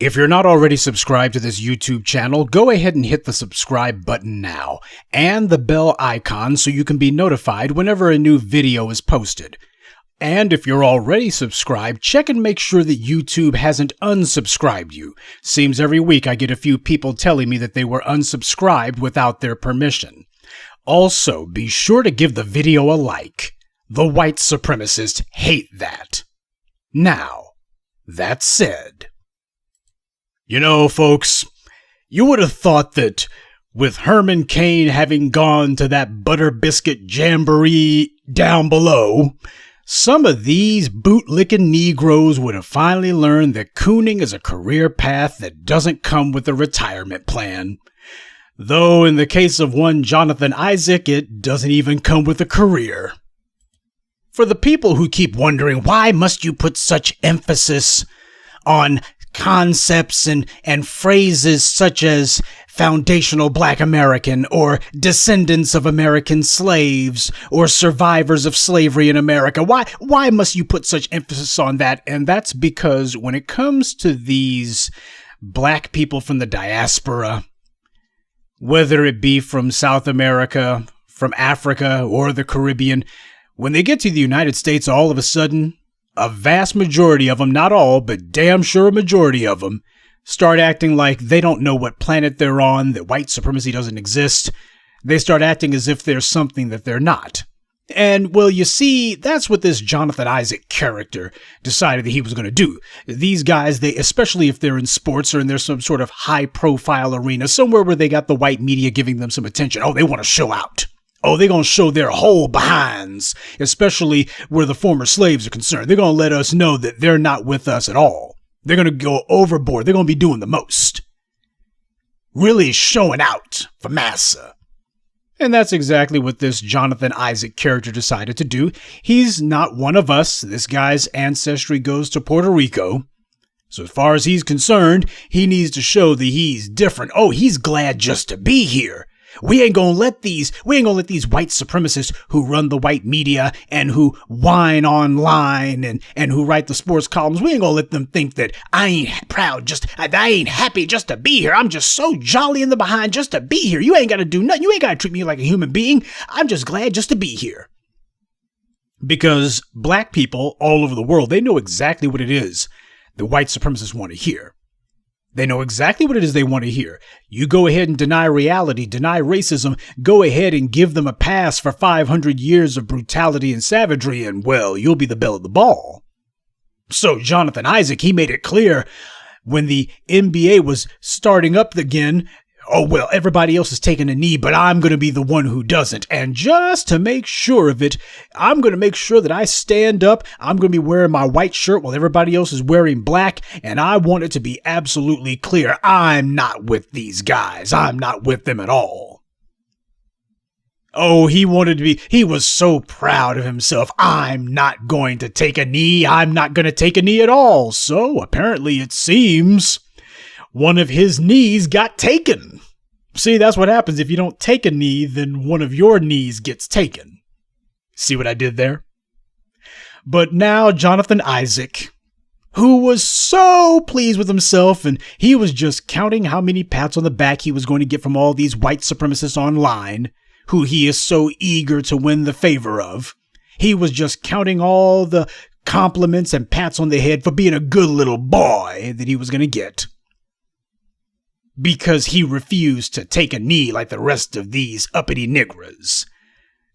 If you're not already subscribed to this YouTube channel, go ahead and hit the subscribe button now, and the bell icon so you can be notified whenever a new video is posted. And if you're already subscribed, check and make sure that YouTube hasn't unsubscribed you. Seems every week I get a few people telling me that they were unsubscribed without their permission. Also, be sure to give the video a like. The white supremacists hate that. Now, that said, you know, folks, you would have thought that with Herman Cain having gone to that butter biscuit jamboree down below, some of these bootlicking Negroes would have finally learned that cooning is a career path that doesn't come with a retirement plan. Though in the case of one Jonathan Isaac, it doesn't even come with a career. For the people who keep wondering why must you put such emphasis on concepts and phrases such as foundational Black American or descendants of American slaves or survivors of slavery in America, why must you put such emphasis on that? And that's because when it comes to these Black people from the diaspora, whether it be from South America, from Africa, or the Caribbean, when they get to the United States, all of a sudden, a vast majority of them, not all, but damn sure a majority of them, start acting like they don't know what planet they're on, that white supremacy doesn't exist. They start acting as if there's something that they're not. And, well, you see, that's what this Jonathan Isaac character decided that he was going to do. These guys, they, especially if they're in sports or in there's some sort of high-profile arena, somewhere where they got the white media giving them some attention. Oh, they want to show out. Oh, they're going to show their whole behinds, especially where the former slaves are concerned. They're going to let us know that they're not with us at all. They're going to go overboard. They're going to be doing the most. Really showing out for massa. And that's exactly what this Jonathan Isaac character decided to do. He's not one of us. This guy's ancestry goes to Puerto Rico. So as far as he's concerned, he needs to show that he's different. Oh, he's glad just to be here. We ain't gonna let these white supremacists who run the white media and who whine online and who write the sports columns, we ain't gonna let them think that I ain't proud, I ain't happy just to be here. I'm just so jolly in the behind just to be here. You ain't gotta do nothing. You ain't gotta treat me like a human being. I'm just glad just to be here. Because Black people all over the world, they know exactly what it is the white supremacists want to hear. They know exactly what it is they want to hear. You go ahead and deny reality, deny racism, go ahead and give them a pass for 500 years of brutality and savagery, and, well, you'll be the belle of the ball. So Jonathan Isaac, he made it clear when the NBA was starting up again, oh, well, everybody else is taking a knee, but I'm going to be the one who doesn't. And just to make sure of it, I'm going to make sure that I stand up. I'm going to be wearing my white shirt while everybody else is wearing black. And I want it to be absolutely clear. I'm not with these guys. I'm not with them at all. Oh, he was so proud of himself. I'm not going to take a knee. I'm not going to take a knee at all. So apparently it seems one of his knees got taken. See, that's what happens if you don't take a knee, then one of your knees gets taken. See what I did there? But now Jonathan Isaac, who was so pleased with himself, and he was just counting how many pats on the back he was going to get from all these white supremacists online, who he is so eager to win the favor of. He was just counting all the compliments and pats on the head for being a good little boy that he was going to get. Because he refused to take a knee like the rest of these uppity niggas.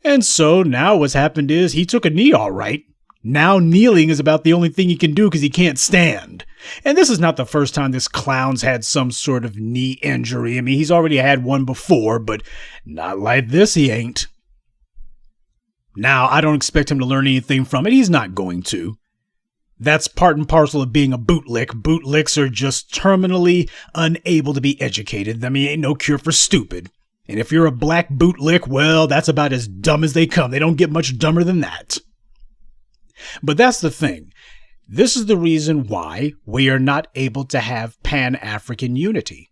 And so now what's happened is he took a knee all right. Now kneeling is about the only thing he can do because he can't stand. And this is not the first time this clown's had some sort of knee injury. I mean, he's already had one before, but not like this he ain't. Now, I don't expect him to learn anything from it. He's not going to. That's part and parcel of being a bootlick. Bootlicks are just terminally unable to be educated. I mean, ain't no cure for stupid. And if you're a Black bootlick, well, that's about as dumb as they come. They don't get much dumber than that. But that's the thing. This is the reason why we are not able to have Pan-African unity.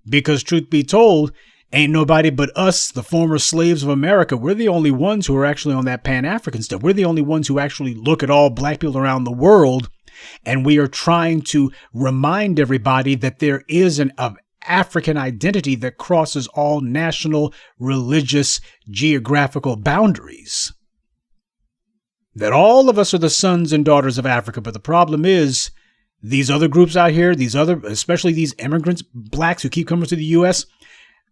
Because truth be told, ain't nobody but us, the former slaves of America. We're the only ones who are actually on that Pan-African stuff. We're the only ones who actually look at all Black people around the world And we are trying to remind everybody that there is an African identity that crosses all national, religious, geographical boundaries. That all of us are the sons and daughters of Africa. But the problem is, these other groups out here, especially these immigrants, blacks who keep coming to the U.S.,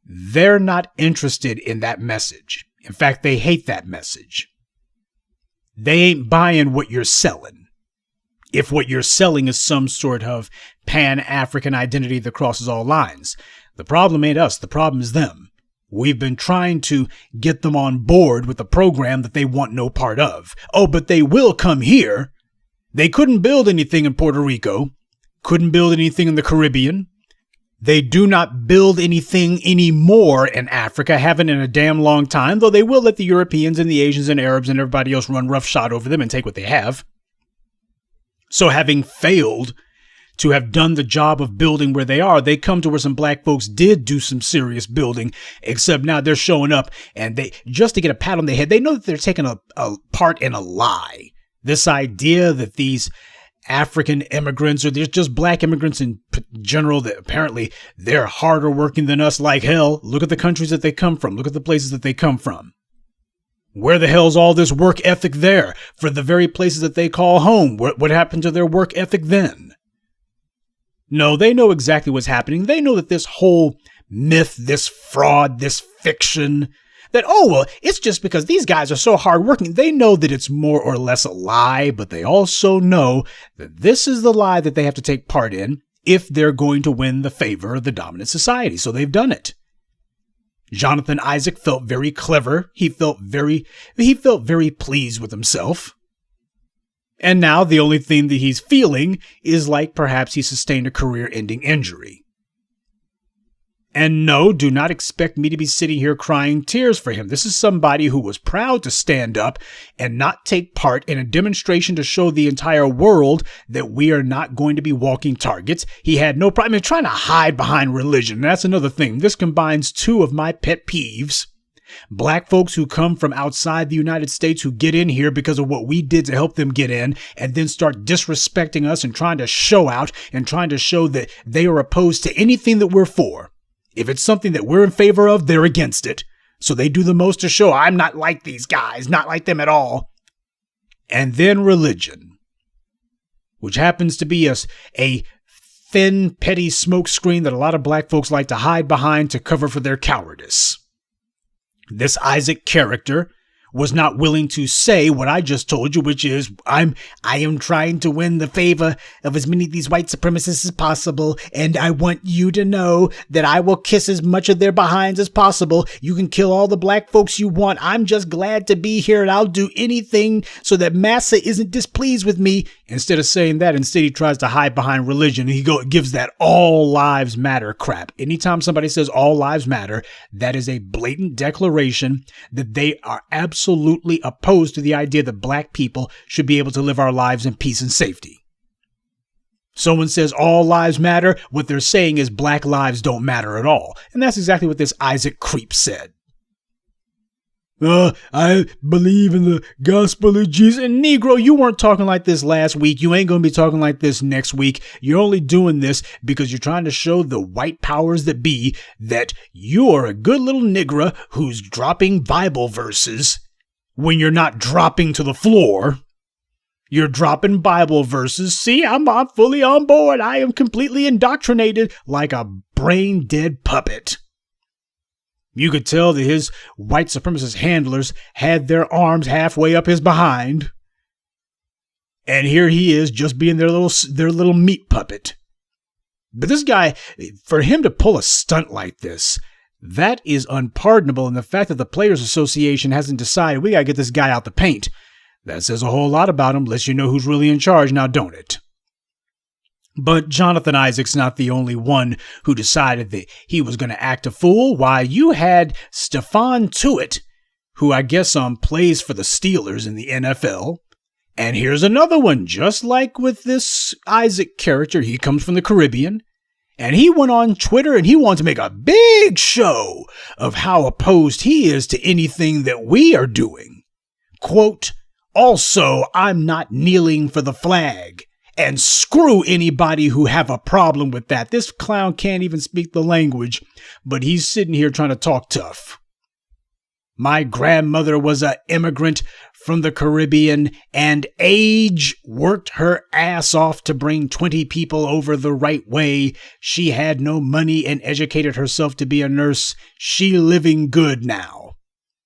they're not interested in that message. In fact, they hate that message. They ain't buying what you're selling. If what you're selling is some sort of Pan-African identity that crosses all lines. The problem ain't us. The problem is them. We've been trying to get them on board with a program that they want no part of. Oh, but they will come here. They couldn't build anything in Puerto Rico. Couldn't build anything in the Caribbean. They do not build anything anymore in Africa, haven't in a damn long time, though they will let the Europeans and the Asians and Arabs and everybody else run roughshod over them and take what they have. So having failed to have done the job of building where they are, they come to where some black folks did do some serious building, except now they're showing up and they, just to get a pat on the head, they know that they're taking a part in a lie. This idea that these African immigrants, or there's just black immigrants in general, that apparently they're harder working than us like hell. Look at the countries that they come from. Look at the places that they come from. Where the hell's all this work ethic there for the very places that they call home? What happened to their work ethic then? No, they know exactly what's happening. They know that this whole myth, this fraud, this fiction, that, oh, well, it's just because these guys are so hardworking. They know that it's more or less a lie, but they also know that this is the lie that they have to take part in if they're going to win the favor of the dominant society. So they've done it. Jonathan Isaac felt very clever. He felt very pleased with himself. And now the only thing that he's feeling is like perhaps he sustained a career-ending injury. And no, do not expect me to be sitting here crying tears for him. This is somebody who was proud to stand up and not take part in a demonstration to show the entire world that we are not going to be walking targets. He had no problem trying to hide behind religion. And that's another thing. This combines two of my pet peeves. Black folks who come from outside the United States who get in here because of what we did to help them get in and then start disrespecting us and trying to show out and trying to show that they are opposed to anything that we're for. If it's something that we're in favor of, they're against it. So they do the most to show I'm not like these guys, not like them at all. And then religion, which happens to be a thin, petty smokescreen that a lot of black folks like to hide behind to cover for their cowardice. This Isaac character was not willing to say what I just told you, which is I am trying to win the favor of as many of these white supremacists as possible, and I want you to know that I will kiss as much of their behinds as possible. You can kill all the black folks you want. I'm just glad to be here, and I'll do anything so that Massa isn't displeased with me. Instead of saying that, instead he tries to hide behind religion, and he gives that all lives matter crap. Anytime somebody says all lives matter, that is a blatant declaration that they are absolutely opposed to the idea that black people should be able to live our lives in peace and safety. Someone says all lives matter, what they're saying is black lives don't matter at all. And that's exactly what this Isaac creep said. I believe in the gospel of Jesus. And Negro, you weren't talking like this last week. You ain't going to be talking like this next week. You're only doing this because you're trying to show the white powers that be that you are a good little nigger who's dropping Bible verses when you're not dropping to the floor. You're dropping Bible verses. See, I'm fully on board. I am completely indoctrinated like a brain-dead puppet. You could tell that his white supremacist handlers had their arms halfway up his behind. And here he is just being their little meat puppet. But this guy, for him to pull a stunt like this, that is unpardonable. And the fact that the Players Association hasn't decided we got to get this guy out the paint, that says a whole lot about him, lets you know who's really in charge now, don't it? But Jonathan Isaac's not the only one who decided that he was going to act a fool. Why, you had Stephon Tuitt, who I guess plays for the Steelers in the NFL. And here's another one, just like with this Isaac character. He comes from the Caribbean. And he went on Twitter and he wanted to make a big show of how opposed he is to anything that we are doing. Quote, also, I'm not kneeling for the flag. and screw anybody who have a problem with that. This clown can't even speak the language, but he's sitting here trying to talk tough. My grandmother was an immigrant from the Caribbean, and age worked her ass off to bring 20 people over the right way. She had no money and educated herself to be a nurse. She living good now.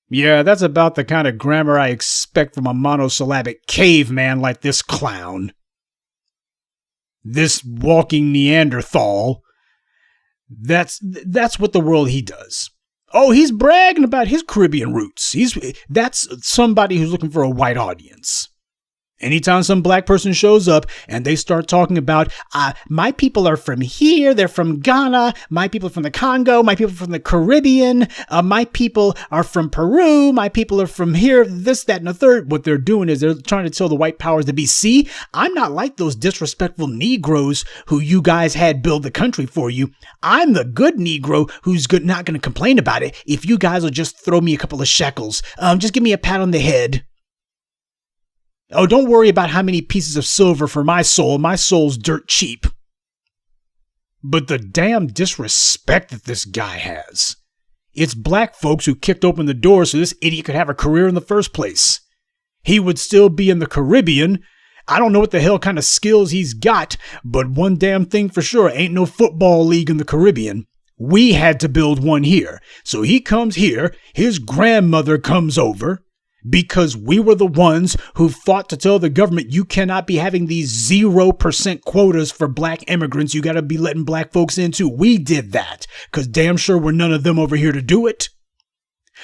Yeah, that's about the kind of grammar I expect from a monosyllabic caveman like this clown. This walking Neanderthal. That's what the world he does. Oh, he's bragging about his Caribbean roots. That's somebody who's looking for a white audience. Anytime some black person shows up and they start talking about, my people are from here, they're from Ghana, my people are from the Congo, my people are from the Caribbean, my people are from Peru, my people are from here, this, that, and the third. What they're doing is they're trying to tell the white powers to be, see, I'm not like those disrespectful Negroes who you guys had build the country for you. I'm the good Negro who's not going to complain about it if you guys will just throw me a couple of shekels. Just give me a pat on the head. Oh, don't worry about how many pieces of silver for my soul. My soul's dirt cheap. But the damn disrespect that this guy has. It's black folks who kicked open the door so this idiot could have a career in the first place. He would still be in the Caribbean. I don't know what the hell kind of skills he's got, but one damn thing for sure, ain't no football league in the Caribbean. We had to build one here. So he comes here, his grandmother comes over, because we were the ones who fought to tell the government you cannot be having these 0% quotas for black immigrants. You got to be letting black folks in too. We did that because damn sure we're none of them over here to do it.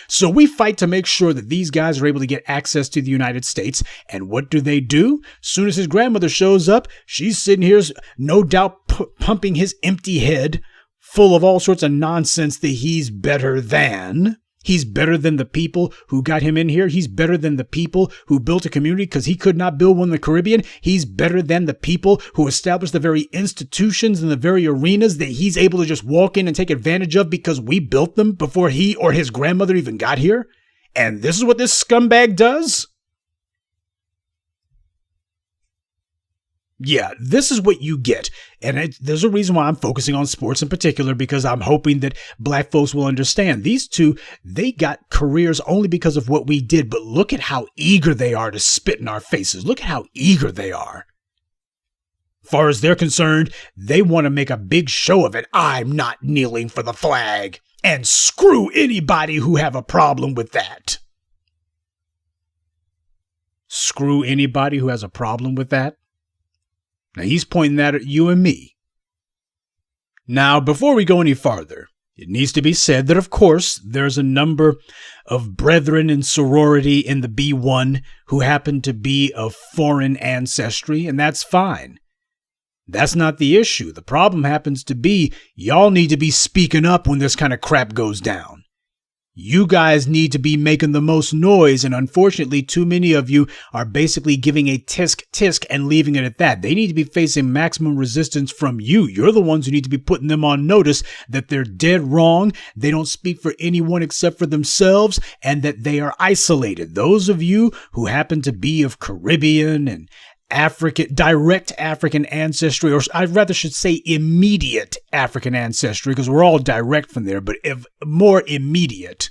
So we fight to make sure that these guys are able to get access to the United States. And what do? Soon as his grandmother shows up, she's sitting here, no doubt pumping his empty head full of all sorts of nonsense that he's better than. He's better than the people who got him in here. He's better than the people who built a community because he could not build one in the Caribbean. He's better than the people who established the very institutions and the very arenas that he's able to just walk in and take advantage of because we built them before he or his grandmother even got here. And this is what this scumbag does? Yeah, this is what you get. And there's a reason why I'm focusing on sports in particular, because I'm hoping that black folks will understand. These two, they got careers only because of what we did. But look at how eager they are to spit in our faces. Look at how eager they are. Far as they're concerned, they want to make a big show of it. I'm not kneeling for the flag. And screw anybody who have a problem with that. Screw anybody who has a problem with that? Now, he's pointing that at you and me. Now, before we go any farther, it needs to be said that, of course, there's a number of brethren in sorority in the B1 who happen to be of foreign ancestry, and that's fine. That's not the issue. The problem happens to be y'all need to be speaking up when this kind of crap goes down. You guys need to be making the most noise, and unfortunately, too many of you are basically giving a tisk and leaving it at that. They need to be facing maximum resistance from you. You're the ones who need to be putting them on notice that they're dead wrong, they don't speak for anyone except for themselves, and that they are isolated. Those of you who happen to be of Caribbean and direct African ancestry, or I rather should say immediate African ancestry, because we're all direct from there, but if more immediate.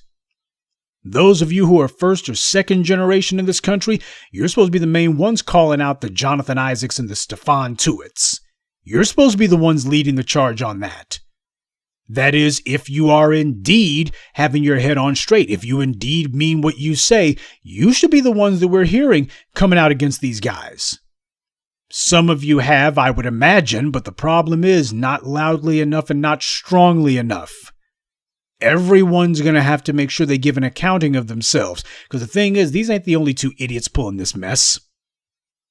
Those of you who are first or second generation in this country, you're supposed to be the main ones calling out the Jonathan Isaacs and the Stephon Tuitts. You're supposed to be the ones leading the charge on that. That is, if you are indeed having your head on straight, if you indeed mean what you say, you should be the ones that we're hearing coming out against these guys. Some of you have, I would imagine, but the problem is not loudly enough and not strongly enough. Everyone's going to have to make sure they give an accounting of themselves, because the thing is, these ain't the only two idiots pulling this mess.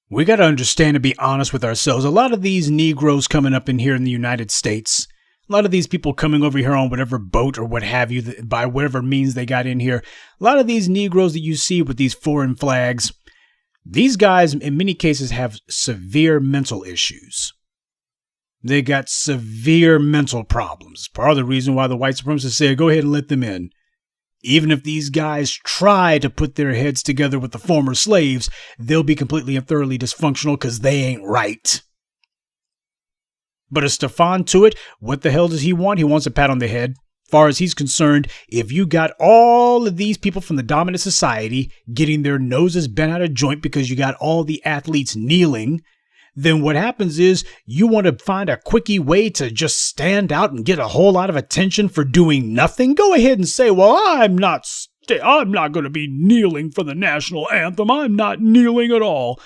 We got to understand and be honest with ourselves. A lot of these Negroes coming up in here in the United States, a lot of these people coming over here on whatever boat or what have you, by whatever means they got in here, a lot of these Negroes that you see with these foreign flags, these guys, in many cases, have severe mental issues. They got severe mental problems. Part of the reason why the white supremacists said, go ahead and let them in. Even if these guys try to put their heads together with the former slaves, they'll be completely and thoroughly dysfunctional because they ain't right. But a Stephon Tuitt, what the hell does he want? He wants a pat on the head. Far as he's concerned, if you got all of these people from the dominant society getting their noses bent out of joint because you got all the athletes kneeling, then what happens is you want to find a quickie way to just stand out and get a whole lot of attention for doing nothing. Go ahead and say, well, I'm not going to be kneeling for the national anthem. I'm not kneeling at all.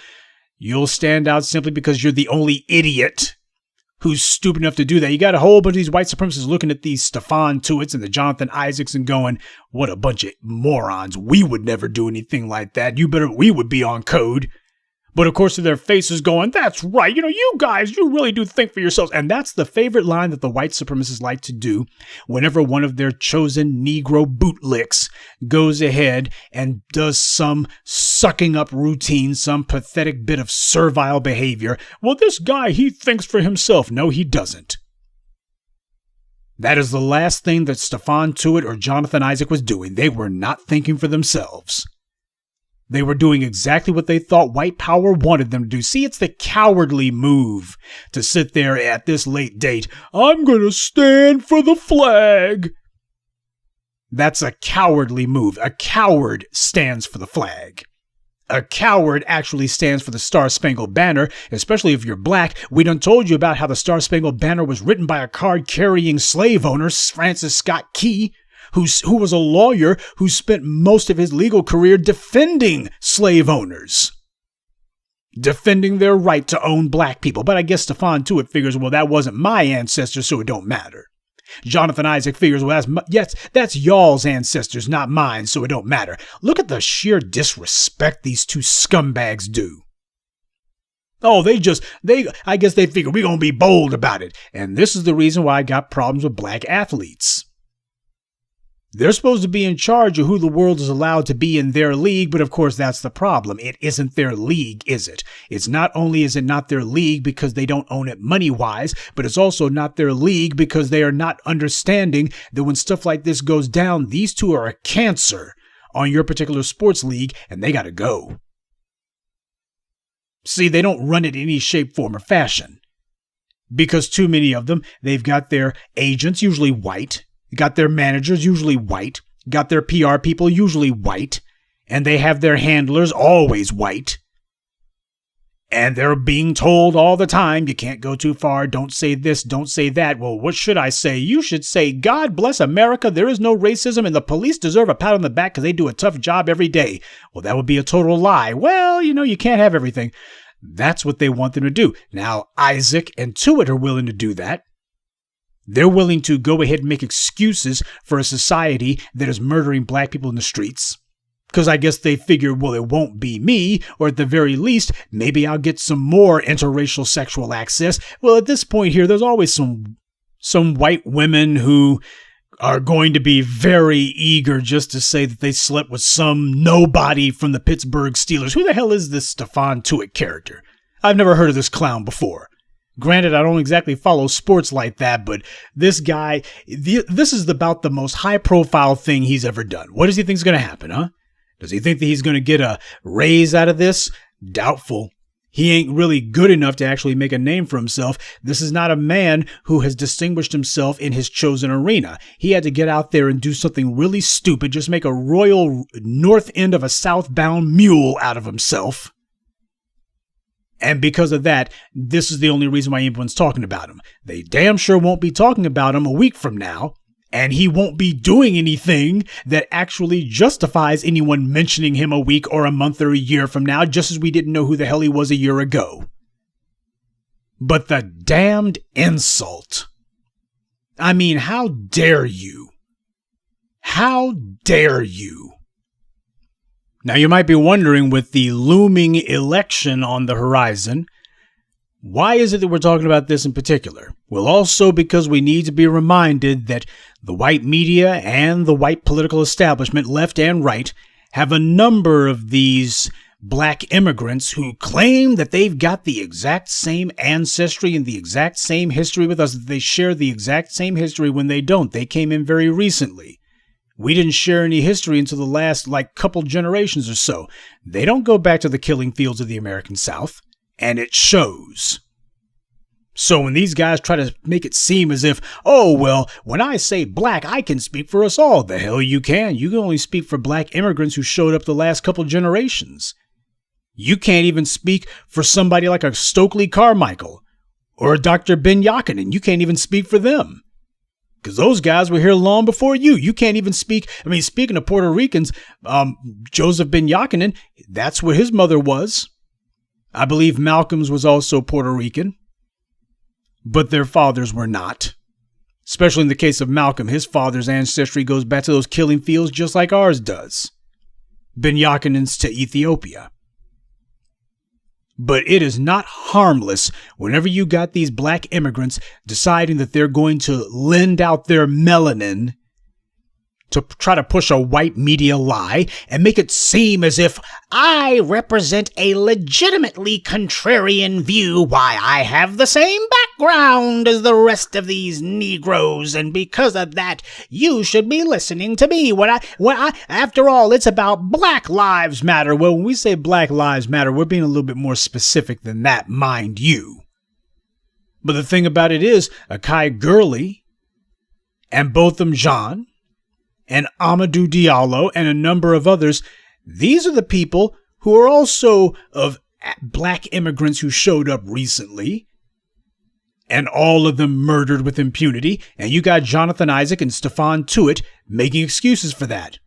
You'll stand out simply because you're the only idiot who's stupid enough to do that. You got a whole bunch of these white supremacists looking at these Stephon Tuitts and the Jonathan Isaacs and going, what a bunch of morons. We would never do anything like that. We would be on code. But of course, to their faces going, that's right. You guys, you really do think for yourselves. And that's the favorite line that the white supremacists like to do whenever one of their chosen Negro bootlicks goes ahead and does some sucking up routine, some pathetic bit of servile behavior. Well, this guy, he thinks for himself. No, he doesn't. That is the last thing that Stephon Tuitt or Jonathan Isaac was doing. They were not thinking for themselves. They were doing exactly what they thought white power wanted them to do. See, it's the cowardly move to sit there at this late date. I'm going to stand for the flag. That's a cowardly move. A coward stands for the flag. A coward actually stands for the Star-Spangled Banner, especially if you're black. We done told you about how the Star-Spangled Banner was written by a card-carrying slave owner, Francis Scott Key, who was a lawyer who spent most of his legal career defending slave owners, defending their right to own black people. But I guess Stephon Tuitt figures, well, that wasn't my ancestors, so it don't matter. Jonathan Isaac figures, well, that's y'all's ancestors, not mine, so it don't matter. Look at the sheer disrespect these two scumbags do. Oh, I guess they figure we're going to be bold about it. And this is the reason why I got problems with black athletes. They're supposed to be in charge of who the world is allowed to be in their league, but of course that's the problem. It isn't their league, is it? It's not only is it not their league because they don't own it money-wise, but it's also not their league because they are not understanding that when stuff like this goes down, these two are a cancer on your particular sports league, and they gotta go. See, they don't run it in any shape, form, or fashion. Because too many of them, they've got their agents, usually white, got their managers, usually white, got their PR people, usually white, and they have their handlers, always white. And they're being told all the time, you can't go too far, don't say this, don't say that. Well, what should I say? You should say, God bless America, there is no racism, and the police deserve a pat on the back because they do a tough job every day. Well, that would be a total lie. Well, you can't have everything. That's what they want them to do. Now, Isaac and Tuitt are willing to do that. They're willing to go ahead and make excuses for a society that is murdering black people in the streets. Because I guess they figure, well, it won't be me, or at the very least, maybe I'll get some more interracial sexual access. Well, at this point here, there's always some white women who are going to be very eager just to say that they slept with some nobody from the Pittsburgh Steelers. Who the hell is this Stephon Tuitt character? I've never heard of this clown before. Granted, I don't exactly follow sports like that, but this guy, this is about the most high-profile thing he's ever done. What does he think is going to happen, huh? Does he think that he's going to get a raise out of this? Doubtful. He ain't really good enough to actually make a name for himself. This is not a man who has distinguished himself in his chosen arena. He had to get out there and do something really stupid, just make a royal north end of a southbound mule out of himself. And because of that, this is the only reason why anyone's talking about him. They damn sure won't be talking about him a week from now, and he won't be doing anything that actually justifies anyone mentioning him a week or a month or a year from now, just as we didn't know who the hell he was a year ago. But the damned insult. I mean, how dare you? How dare you? Now, you might be wondering, with the looming election on the horizon, why is it that we're talking about this in particular? Well, also because we need to be reminded that the white media and the white political establishment, left and right, have a number of these black immigrants who claim that they've got the exact same ancestry and the exact same history with us, that they share the exact same history when they don't. They came in very recently. We didn't share any history until the last, couple generations or so. They don't go back to the killing fields of the American South, and it shows. So when these guys try to make it seem as if, oh, well, when I say black, I can speak for us all. The hell you can. You can only speak for black immigrants who showed up the last couple generations. You can't even speak for somebody like a Stokely Carmichael or a Dr. Ben Yakinen. You can't even speak for them because those guys were here long before you. You can't even speak. I mean, speaking of Puerto Ricans, Joseph Ben Yakinen, that's what his mother was. I believe Malcolm's was also Puerto Rican, but their fathers were not. Especially in the case of Malcolm, his father's ancestry goes back to those killing fields just like ours does. Ben Yakinen's to Ethiopia. But it is not harmless whenever you got these black immigrants deciding that they're going to lend out their melanin to try to push a white media lie and make it seem as if I represent a legitimately contrarian view, why I have the same background as the rest of these Negroes, and because of that, you should be listening to me. After all, it's about Black Lives Matter. Well, when we say Black Lives Matter, we're being a little bit more specific than that, mind you. But the thing about it is, Akai Gurley and Botham Jean and Amadou Diallo and a number of others, these are the people who are also of black immigrants who showed up recently, and all of them murdered with impunity. And you got Jonathan Isaac and Stephon Tuitt making excuses for that.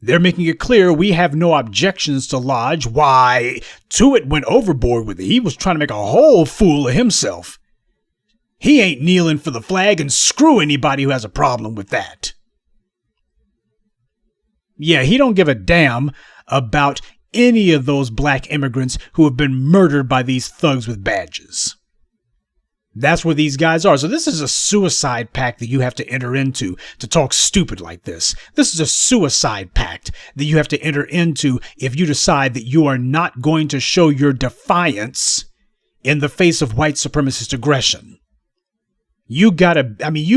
They're making it clear we have no objections to lodge. Why, Tuitt went overboard with it. He was trying to make a whole fool of himself. He ain't kneeling for the flag, and screw anybody who has a problem with that. Yeah, he don't give a damn about any of those black immigrants who have been murdered by these thugs with badges. That's where these guys are. So this is a suicide pact that you have to enter into to talk stupid like this. This is a suicide pact that you have to enter into if you decide that you are not going to show your defiance in the face of white supremacist aggression. You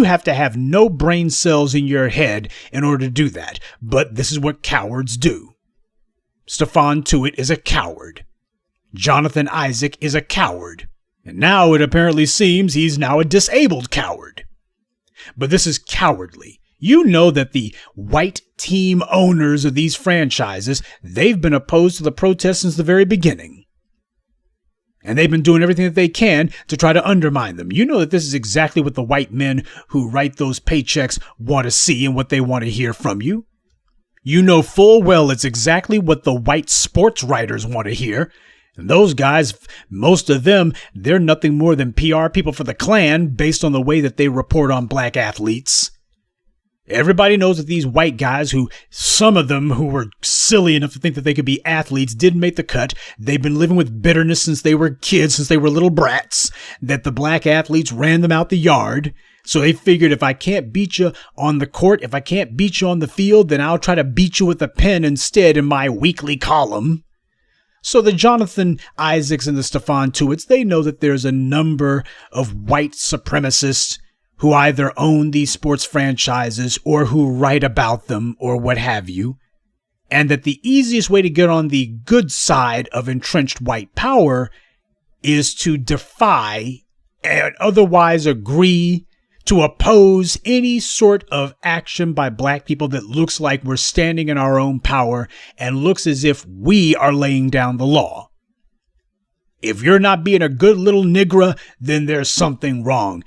have to have no brain cells in your head in order to do that. But this is what cowards do. Stephon Tuitt is a coward. Jonathan Isaac is a coward. And now it apparently seems he's now a disabled coward. But this is cowardly. You know that the white team owners of these franchises, they've been opposed to the protests since the very beginning. And they've been doing everything that they can to try to undermine them. You know that this is exactly what the white men who write those paychecks want to see and what they want to hear from you. You know full well it's exactly what the white sports writers want to hear. And those guys, most of them, they're nothing more than PR people for the Klan based on the way that they report on black athletes. Everybody knows that these white guys who, some of them who were silly enough to think that they could be athletes, didn't make the cut. They've been living with bitterness since they were kids, since they were little brats, that the black athletes ran them out the yard. So they figured if I can't beat you on the court, if I can't beat you on the field, then I'll try to beat you with a pen instead in my weekly column. So the Jonathan Isaacs and the Stephon Tuitts, they know that there's a number of white supremacists who either own these sports franchises or who write about them or what have you, and that the easiest way to get on the good side of entrenched white power is to defy and otherwise agree to oppose any sort of action by black people that looks like we're standing in our own power and looks as if we are laying down the law. If you're not being a good little nigger, then there's something wrong.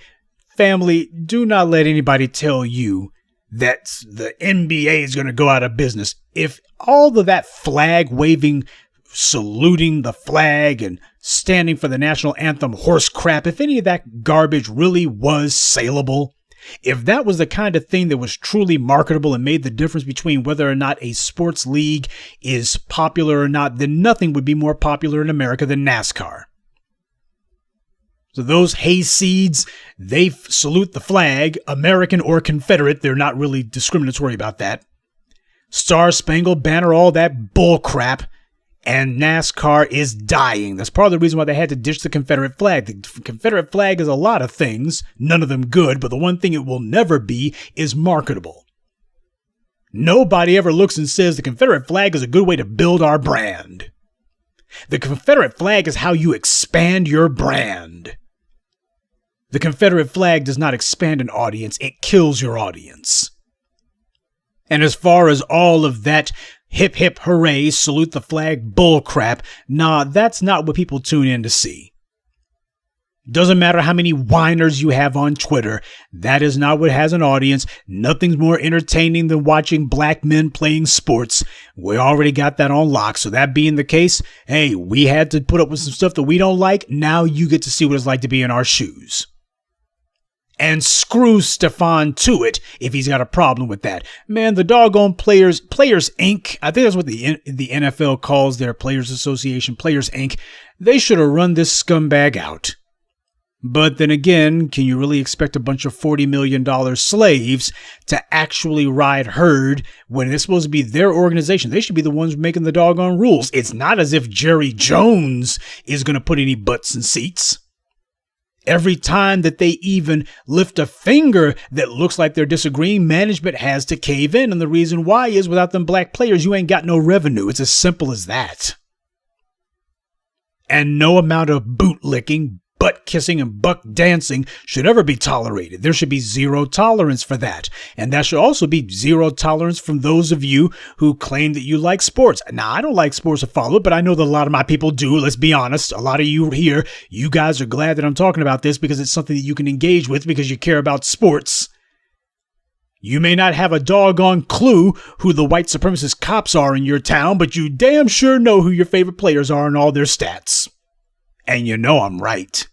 Family, do not let anybody tell you that the NBA is going to go out of business. If all of that flag waving, saluting the flag and standing for the national anthem horse crap, if any of that garbage really was saleable, if that was the kind of thing that was truly marketable and made the difference between whether or not a sports league is popular or not, then nothing would be more popular in America than NASCAR. So those hayseeds, they salute the flag, American or Confederate. They're not really discriminatory about that. Star Spangled Banner, all that bull crap. And NASCAR is dying. That's part of the reason why they had to ditch the Confederate flag. The Confederate flag is a lot of things, none of them good, but the one thing it will never be is marketable. Nobody ever looks and says the Confederate flag is a good way to build our brand. The Confederate flag is how you expand your brand. The Confederate flag does not expand an audience, it kills your audience. And as far as all of that hip hip hooray, salute the flag bullcrap, nah, that's not what people tune in to see. Doesn't matter how many whiners you have on Twitter, that is not what has an audience. Nothing's more entertaining than watching black men playing sports. We already got that on lock, so that being the case, hey, we had to put up with some stuff that we don't like. Now you get to see what it's like to be in our shoes. And screw Stephon Tuitt if he's got a problem with that. Man, the doggone Players Inc., I think that's what the NFL calls their Players Association, Players Inc., they should have run this scumbag out. But then again, can you really expect a bunch of $40 million slaves to actually ride herd when it's supposed to be their organization? They should be the ones making the doggone rules. It's not as if Jerry Jones is going to put any butts in seats. Every time that they even lift a finger that looks like they're disagreeing, management has to cave in. And the reason why is without them black players, you ain't got no revenue. It's as simple as that. And no amount of boot licking, butt kissing, and buck dancing should ever be tolerated. There should be zero tolerance for that. And that should also be zero tolerance from those of you who claim that you like sports. Now, I don't like sports to follow, but I know that a lot of my people do. Let's be honest. A lot of you here, you guys are glad that I'm talking about this because it's something that you can engage with because you care about sports. You may not have a doggone clue who the white supremacist cops are in your town, but you damn sure know who your favorite players are and all their stats. And you know I'm right.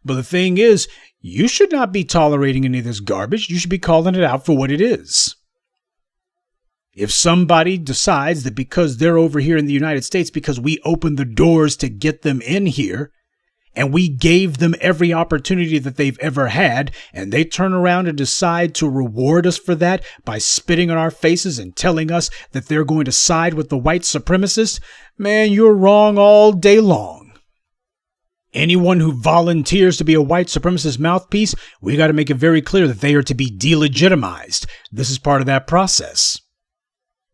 But the thing is, you should not be tolerating any of this garbage. You should be calling it out for what it is. If somebody decides that because they're over here in the United States, because we opened the doors to get them in here, and we gave them every opportunity that they've ever had, and they turn around and decide to reward us for that by spitting on our faces and telling us that they're going to side with the white supremacists, man, you're wrong all day long. Anyone who volunteers to be a white supremacist mouthpiece, we got to make it very clear that they are to be delegitimized. This is part of that process.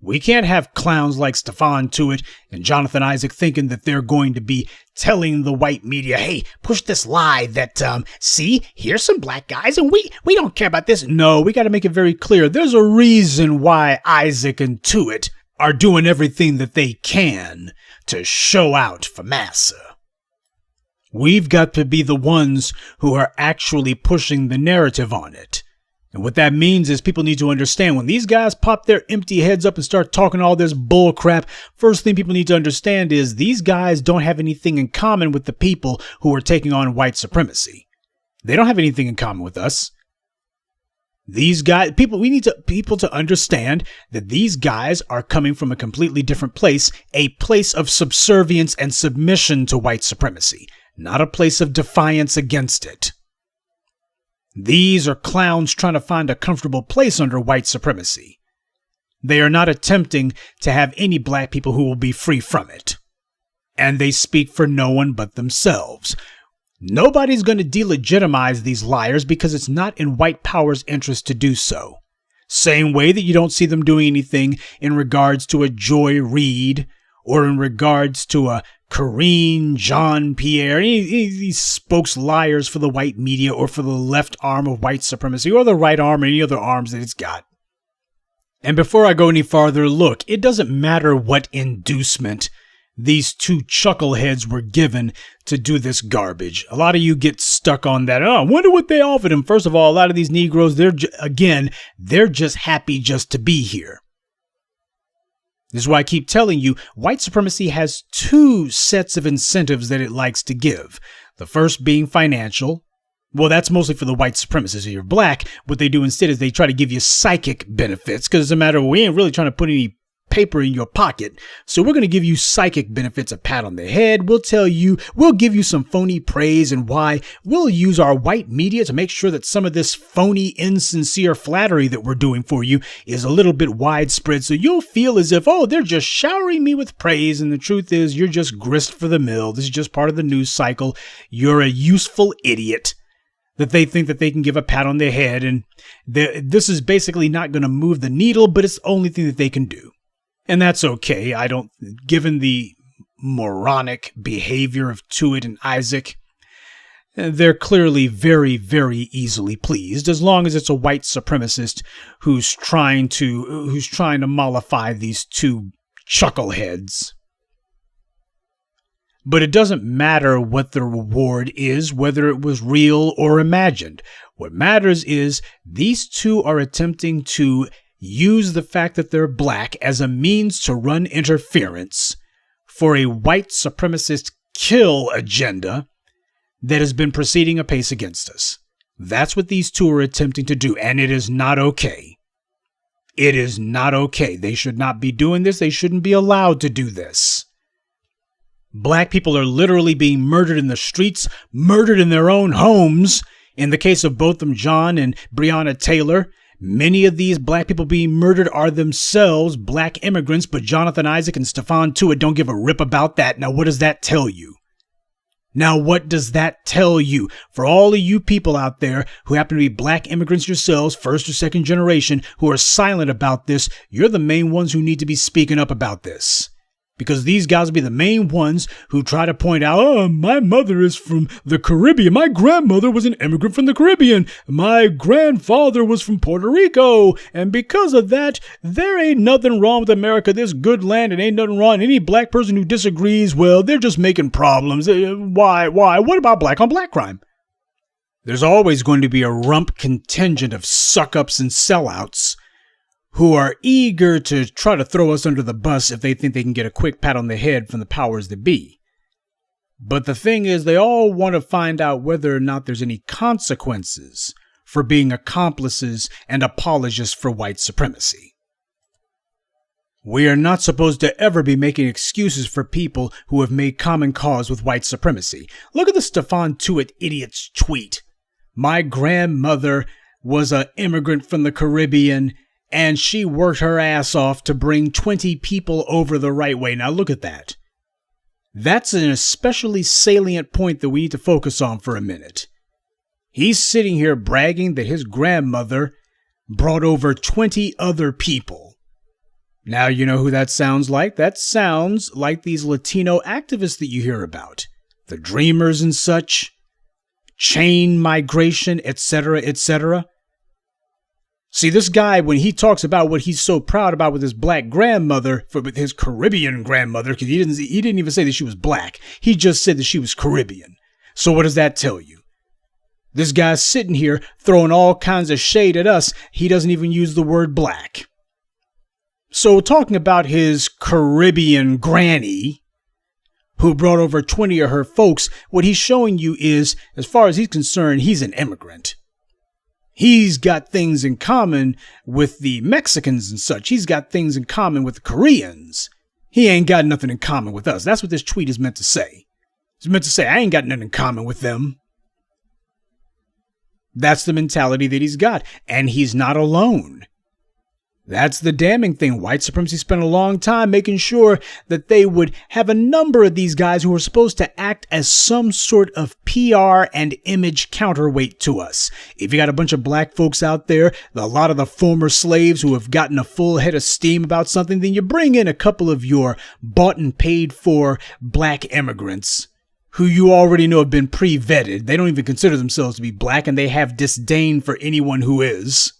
We can't have clowns like Stephon Tuitt and Jonathan Isaac thinking that they're going to be telling the white media, hey, push this lie that, see, here's some black guys and we don't care about this. No, we got to make it very clear. There's a reason why Isaac and Tuitt are doing everything that they can to show out for massa. We've got to be the ones who are actually pushing the narrative on it. And what that means is people need to understand when these guys pop their empty heads up and start talking all this bull crap, first thing people need to understand is these guys don't have anything in common with the people who are taking on white supremacy. They don't have anything in common with us. These guys, we need people to understand that these guys are coming from a completely different place, a place of subservience and submission to white supremacy. Not a place of defiance against it. These are clowns trying to find a comfortable place under white supremacy. They are not attempting to have any black people who will be free from it. And they speak for no one but themselves. Nobody's going to delegitimize these liars because it's not in white power's interest to do so. Same way that you don't see them doing anything in regards to a Joy Reid or in regards to a Karine Jean-Pierre, any of these spokes liars for the white media or for the left arm of white supremacy or the right arm or any other arms that it's got. And before I go any farther, look, it doesn't matter what inducement these two chuckleheads were given to do this garbage. A lot of you get stuck on that. Oh, I wonder what they offered him. First of all, a lot of these Negroes, they're just happy just to be here. This is why I keep telling you, white supremacy has two sets of incentives that it likes to give. The first being financial. Well, that's mostly for the white supremacists. If you're black, what they do instead is they try to give you psychic benefits because it doesn't matter. We ain't really trying to put any paper in your pocket. So we're going to give you psychic benefits, a pat on the head. We'll give you some phony praise and why we'll use our white media to make sure that some of this phony, insincere flattery that we're doing for you is a little bit widespread. So you'll feel as if, oh, they're just showering me with praise. And the truth is you're just grist for the mill. This is just part of the news cycle. You're a useful idiot that they think that they can give a pat on their head. And this is basically not going to move the needle, but it's the only thing that they can do. And that's okay. Given the moronic behavior of Tuitt and Isaac, They're clearly very, very easily pleased, as long as it's a white supremacist who's trying to mollify these two chuckleheads. But it doesn't matter what the reward is, whether it was real or imagined. What matters is these two are attempting to use the fact that they're black as a means to run interference for a white supremacist kill agenda that has been proceeding apace against us. That's what these two are attempting to do, and it is not okay. It is not okay. They should not be doing this. They shouldn't be allowed to do this. Black people are literally being murdered in the streets, murdered in their own homes. In the case of both of them, John and Breonna Taylor, many of these black people being murdered are themselves black immigrants, but Jonathan Isaac and Stephon Tuitt don't give a rip about that. Now, what does that tell you? What does that tell you? For all of you people out there who happen to be black immigrants yourselves, first or second generation, who are silent about this, you're the main ones who need to be speaking up about this. Because these guys will be the main ones who try to point out, oh, my mother is from the Caribbean. My grandmother was an immigrant from the Caribbean. My grandfather was from Puerto Rico. And because of that, there ain't nothing wrong with America. There's good land and ain't nothing wrong. Any black person who disagrees, well, they're just making problems. Why? What about black on black crime? There's always going to be a rump contingent of suck-ups and sellouts who are eager to try to throw us under the bus if they think they can get a quick pat on the head from the powers that be. But the thing is, they all want to find out whether or not there's any consequences for being accomplices and apologists for white supremacy. We are not supposed to ever be making excuses for people who have made common cause with white supremacy. Look at the Stephon Tuitt idiot's tweet. My grandmother was an immigrant from the Caribbean, and she worked her ass off to bring 20 people over the right way. Now look at that. That's an especially salient point that we need to focus on for a minute. He's sitting here bragging that his grandmother brought over 20 other people. Now you know who that sounds like? That sounds like these Latino activists that you hear about. The Dreamers and such. Chain migration, etc., etc. See, this guy, when he talks about what he's so proud about with his black grandmother, with his Caribbean grandmother, because he didn't even say that she was black. He just said that she was Caribbean. So what does that tell you? This guy's sitting here throwing all kinds of shade at us. He doesn't even use the word black. So talking about his Caribbean granny, who brought over 20 of her folks, what he's showing you is, as far as he's concerned, he's an immigrant. He's got things in common with the Mexicans and such. He's got things in common with the Koreans. He ain't got nothing in common with us. That's what this tweet is meant to say. It's meant to say, I ain't got nothing in common with them. That's the mentality that he's got. And he's not alone. That's the damning thing. White supremacy spent a long time making sure that they would have a number of these guys who were supposed to act as some sort of PR and image counterweight to us. If you got a bunch of black folks out there, a lot of the former slaves who have gotten a full head of steam about something, then you bring in a couple of your bought and paid for black immigrants who you already know have been pre-vetted. They don't even consider themselves to be black, and they have disdain for anyone who is.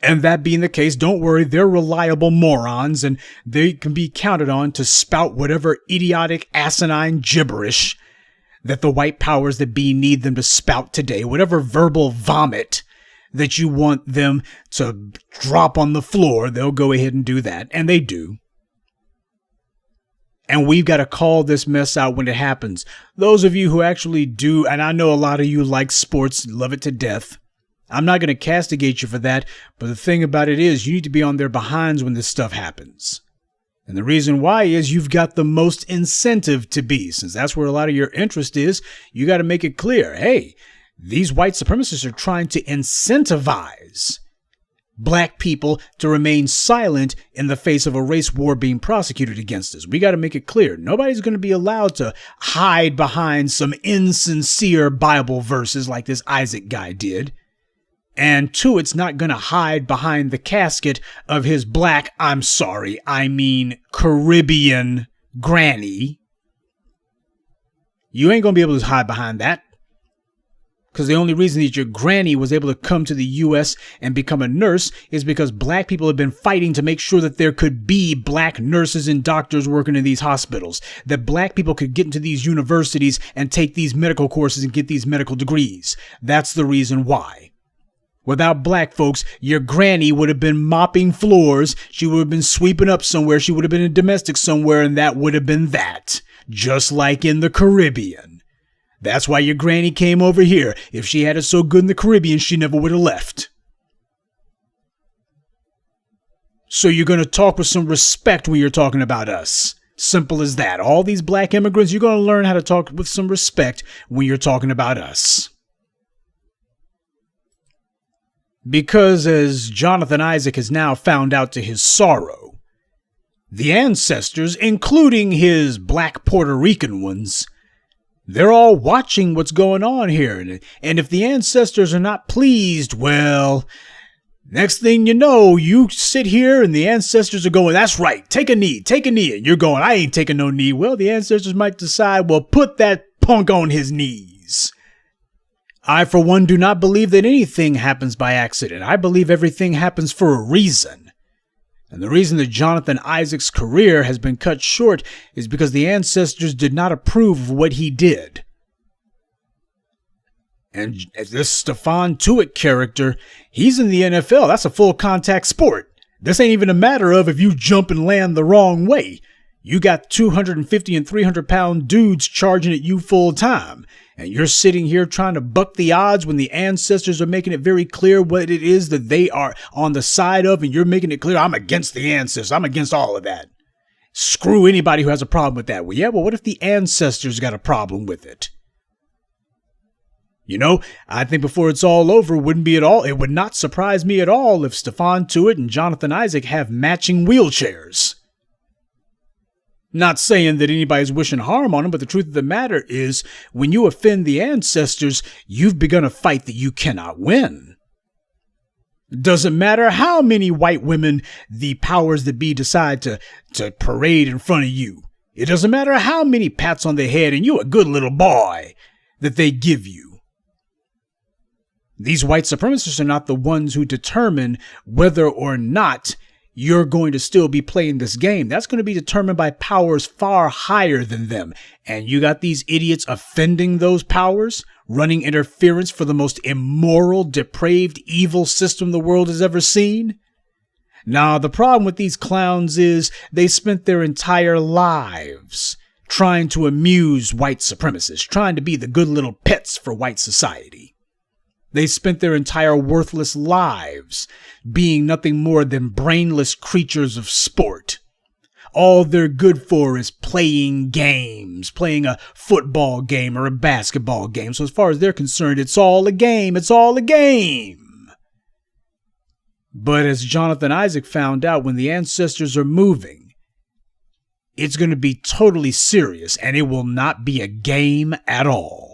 And that being the case, don't worry, they're reliable morons, and they can be counted on to spout whatever idiotic, asinine gibberish that the white powers that be need them to spout today, whatever verbal vomit that you want them to drop on the floor, they'll go ahead and do that, and they do. And we've got to call this mess out when it happens. Those of you who actually do, and I know a lot of you like sports, love it to death, I'm not going to castigate you for that, but the thing about it is you need to be on their behinds when this stuff happens. And the reason why is you've got the most incentive to be, since that's where a lot of your interest is. You got to make it clear, hey, these white supremacists are trying to incentivize black people to remain silent in the face of a race war being prosecuted against us. We got to make it clear. Nobody's going to be allowed to hide behind some insincere Bible verses like this Isaac guy did. And Tuitt's not going to hide behind the casket of his black, Caribbean granny. You ain't going to be able to hide behind that. Because the only reason that your granny was able to come to the U.S. and become a nurse is because black people have been fighting to make sure that there could be black nurses and doctors working in these hospitals, that black people could get into these universities and take these medical courses and get these medical degrees. That's the reason why. Without black folks, your granny would have been mopping floors. She would have been sweeping up somewhere. She would have been a domestic somewhere, and that would have been that. Just like in the Caribbean. That's why your granny came over here. If she had it so good in the Caribbean, she never would have left. So you're going to talk with some respect when you're talking about us. Simple as that. All these black immigrants, you're going to learn how to talk with some respect when you're talking about us. Because as Jonathan Isaac has now found out to his sorrow, the ancestors, including his black Puerto Rican ones, they're all watching what's going on here. And if the ancestors are not pleased, well, next thing you know, you sit here and the ancestors are going, that's right, take a knee. And you're going, I ain't taking no knee. Well, the ancestors might decide, well, put that punk on his knees. I, for one, do not believe that anything happens by accident. I believe everything happens for a reason. And the reason that Jonathan Isaac's career has been cut short is because the ancestors did not approve of what he did. And this Stephon Tuitt character, he's in the NFL. That's a full contact sport. This ain't even a matter of if you jump and land the wrong way. You got 250 and 300 pound dudes charging at you full time. And you're sitting here trying to buck the odds when the ancestors are making it very clear what it is that they are on the side of. And you're making it clear, I'm against the ancestors. I'm against all of that. Screw anybody who has a problem with that. Well, yeah, well, what if the ancestors got a problem with it? You know, I think before it's all over, it would not surprise me at all if Stephon Tuitt and Jonathan Isaac have matching wheelchairs. Not saying that anybody's wishing harm on them, but the truth of the matter is, when you offend the ancestors, you've begun a fight that you cannot win. Doesn't matter how many white women the powers that be decide to parade in front of you. It doesn't matter how many pats on the head and you a good little boy that they give you. These white supremacists are not the ones who determine whether or not you're going to still be playing this game. That's going to be determined by powers far higher than them. And you got these idiots offending those powers, running interference for the most immoral, depraved, evil system the world has ever seen. Now, the problem with these clowns is they spent their entire lives trying to amuse white supremacists, trying to be the good little pets for white society. They spent their entire worthless lives being nothing more than brainless creatures of sport. All they're good for is playing games, playing a football game or a basketball game. So as far as they're concerned, it's all a game. It's all a game. But as Jonathan Isaac found out, when the ancestors are moving, it's going to be totally serious, and it will not be a game at all.